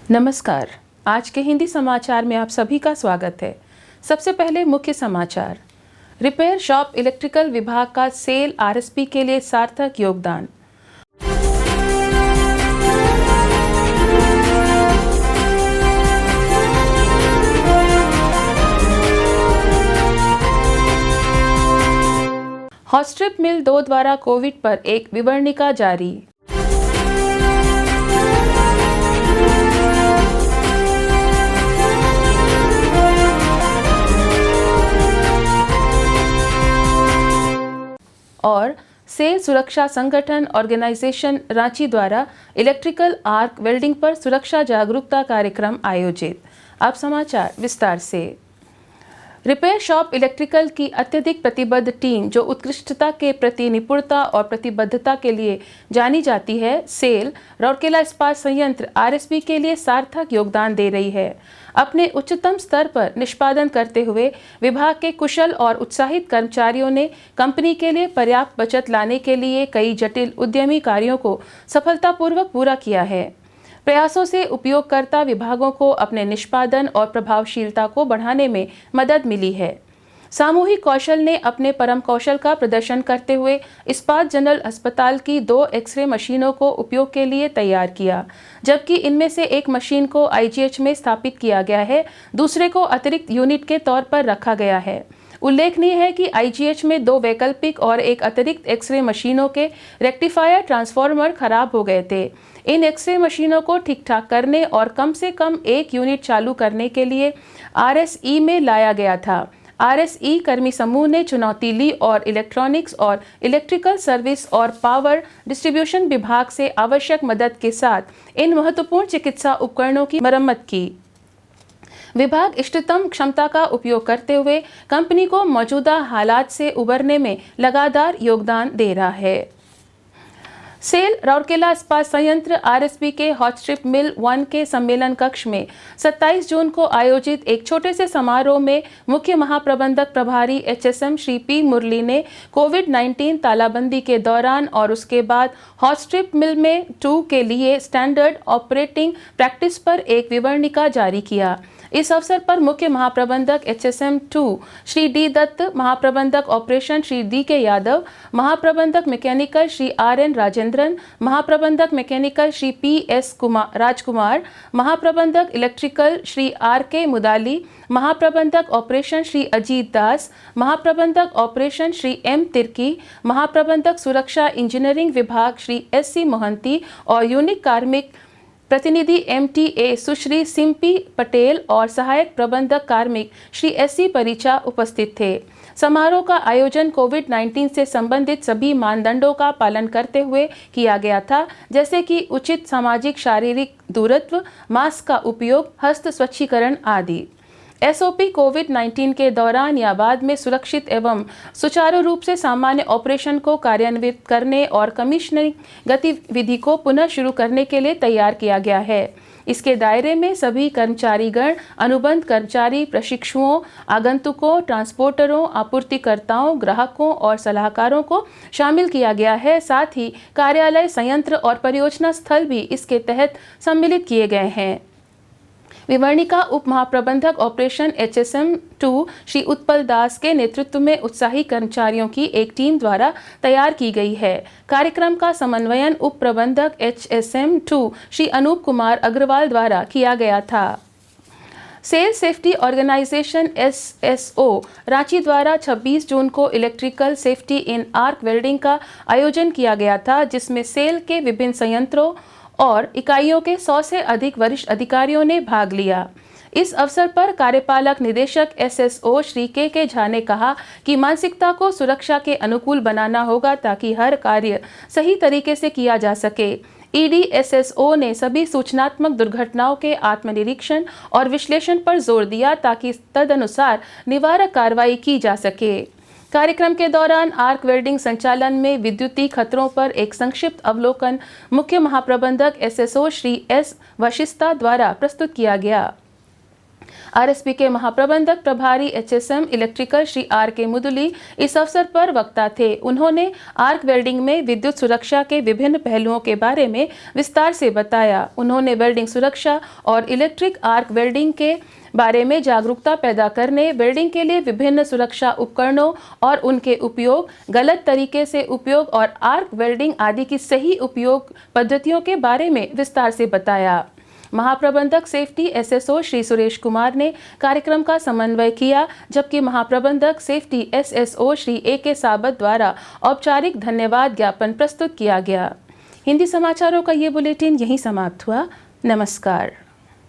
नमस्कार। आज के हिंदी समाचार में आप सभी का स्वागत है। सबसे पहले मुख्य समाचार। रिपेयर शॉप इलेक्ट्रिकल विभाग का सेल आरएसपी के लिए सार्थक योगदान। हॉट स्ट्रिप मिल 2 द्वारा कोविड पर एक विवरणिका जारी। और सेल सुरक्षा संगठन ऑर्गेनाइजेशन रांची द्वारा इलेक्ट्रिकल आर्क वेल्डिंग पर सुरक्षा जागरूकता कार्यक्रम आयोजित। अब समाचार विस्तार से। रिपेयर शॉप इलेक्ट्रिकल की अत्यधिक प्रतिबद्ध टीम जो उत्कृष्टता के प्रति निपुणता और प्रतिबद्धता के लिए जानी जाती है, सेल राउरकेला इस्पात संयंत्र आरएसपी के लिए सार्थक योगदान दे रही है। अपने उच्चतम स्तर पर निष्पादन करते हुए विभाग के कुशल और उत्साहित कर्मचारियों ने कंपनी के लिए पर्याप्त बचत लाने के लिए कई जटिल उद्यमी कार्यों को सफलतापूर्वक पूरा किया है। प्रयासों से उपयोगकर्ता विभागों को अपने निष्पादन और प्रभावशीलता को बढ़ाने में मदद मिली है। सामूहिक कौशल ने अपने परम कौशल का प्रदर्शन करते हुए इस्पात जनरल अस्पताल की 2 एक्सरे मशीनों को उपयोग के लिए तैयार किया, जबकि इनमें से एक मशीन को आईजीएच में स्थापित किया गया है, दूसरे को अतिरिक्त यूनिट के तौर पर रखा गया है। उल्लेखनीय है कि आईजीएच में 2 वैकल्पिक और एक अतिरिक्त एक्सरे मशीनों के रेक्टिफायर ट्रांसफार्मर खराब हो गए थे। इन एक्सरे मशीनों को ठीक ठाक करने और कम से कम एक यूनिट चालू करने के लिए आरएसई में लाया गया था। आरएसई कर्मी समूह ने चुनौती ली और इलेक्ट्रॉनिक्स और इलेक्ट्रिकल सर्विस और पावर डिस्ट्रीब्यूशन विभाग से आवश्यक मदद के साथ इन महत्वपूर्ण चिकित्सा उपकरणों की मरम्मत की। विभाग इष्टतम क्षमता का उपयोग करते हुए कंपनी को मौजूदा हालात से उबरने में लगातार योगदान दे रहा है। सेल राउरकेला इस्पात संयंत्र आरएसपी के हॉट स्ट्रिप मिल 1 के सम्मेलन कक्ष में 27 जून को आयोजित एक छोटे से समारोह में मुख्य महाप्रबंधक प्रभारी एचएसएम श्री पी मुरली ने कोविड-19 तालाबंदी के दौरान और उसके बाद हॉट स्ट्रिप मिल में 2 के लिए स्टैंडर्ड ऑपरेटिंग प्रैक्टिस पर एक विवरणिका जारी किया। इस अवसर पर मुख्य महाप्रबंधक एचएसएम 2 श्री डी दत्त, महाप्रबंधक ऑपरेशन श्री डी के यादव, महाप्रबंधक मैकेनिकल श्री आर.एन. राजेंद्रन, महाप्रबंधक मैकेनिकल श्री पी.एस. राजकुमार, महाप्रबंधक इलेक्ट्रिकल श्री आर.के. मुदाली, महाप्रबंधक ऑपरेशन श्री अजीत दास, महाप्रबंधक ऑपरेशन श्री एम. तिर्की, महाप्रबंधक सुरक्षा इंजीनियरिंग विभाग श्री एस.सी. मोहंती और यूनिक कार्मिक प्रतिनिधि एमटीए सुश्री सिम्पी पटेल और सहायक प्रबंधक कार्मिक श्री एससी परिचा उपस्थित थे। समारोह का आयोजन कोविड-19 से संबंधित सभी मानदंडों का पालन करते हुए किया गया था, जैसे कि उचित सामाजिक शारीरिक दूरत्व, मास्क का उपयोग, हस्त स्वच्छीकरण आदि। एसओपी कोविड-19 के दौरान या बाद में सुरक्षित एवं सुचारू रूप से सामान्य ऑपरेशन को कार्यान्वित करने और कमीशनिंग गतिविधि को पुनः शुरू करने के लिए तैयार किया गया है। इसके दायरे में सभी कर्मचारीगण, अनुबंध कर्मचारी, प्रशिक्षुओं, आगंतुकों, ट्रांसपोर्टरों, आपूर्तिकर्ताओं, ग्राहकों और सलाहकारों को शामिल किया गया है। साथ ही कार्यालय, संयंत्र और परियोजना स्थल भी इसके तहत सम्मिलित किए गए हैं। विवरणिका उप महाप्रबंधक ऑपरेशन एचएसएम 2 श्री उत्पल दास के नेतृत्व में उत्साही कर्मचारियों की एक टीम द्वारा तैयार की गई है। कार्यक्रम का समन्वयन उप प्रबंधक एचएसएम 2 श्री अनूप कुमार अग्रवाल द्वारा किया गया था। SAIL safety organisation SSO Ranchi द्वारा 26 जून को electrical safety in arc welding का आयोजन किया गया था, जिसमें सेल के विभिन्न संयंत्रों और इकाइयों के 100 से अधिक वरिष्ठ अधिकारियों ने भाग लिया। इस अवसर पर कार्यपालक निदेशक एसएसओ श्री के झा ने कहा कि मानसिकता को सुरक्षा के अनुकूल बनाना होगा ताकि हर कार्य सही तरीके से किया जा सके। ईडीएसएसओ ने सभी सूचनात्मक दुर्घटनाओं के आत्मनिरीक्षण और विश्लेषण पर जोर दिया ताकि तदनुसार निवारक कार्रवाई की जा सके। कार्यक्रम के दौरान आर्क वेल्डिंग संचालन में विद्युतीय खतरों पर एक संक्षिप्त अवलोकन मुख्य महाप्रबंधक एसएसओ श्री एस वशिष्ठा द्वारा प्रस्तुत किया गया। आरएसपी के महाप्रबंधक प्रभारी एचएसएम इलेक्ट्रिकल श्री आर के मुदुली इस अवसर पर वक्ता थे। उन्होंने आर्क वेल्डिंग में विद्युत सुरक्षा के विभिन्न पहलुओं के बारे में विस्तार से बताया। उन्होंने वेल्डिंग सुरक्षा और इलेक्ट्रिक आर्क वेल्डिंग के बारे में जागरूकता पैदा करने, वेल्डिंग के लिए विभिन्न सुरक्षा उपकरणों और उनके उपयोग, गलत तरीके से उपयोग और आर्क वेल्डिंग आदि की सही उपयोग पद्धतियों के बारे में विस्तार से बताया। महाप्रबंधक सेफ्टी एसएसओ श्री सुरेश कुमार ने कार्यक्रम का समन्वय किया, जबकि महाप्रबंधक सेफ्टी एसएसओ श्री ए.के. साबत द्वारा औपचारिक धन्यवाद ज्ञापन प्रस्तुत किया गया। हिंदी समाचारों का ये बुलेटिन यहीं समाप्त हुआ। नमस्कार।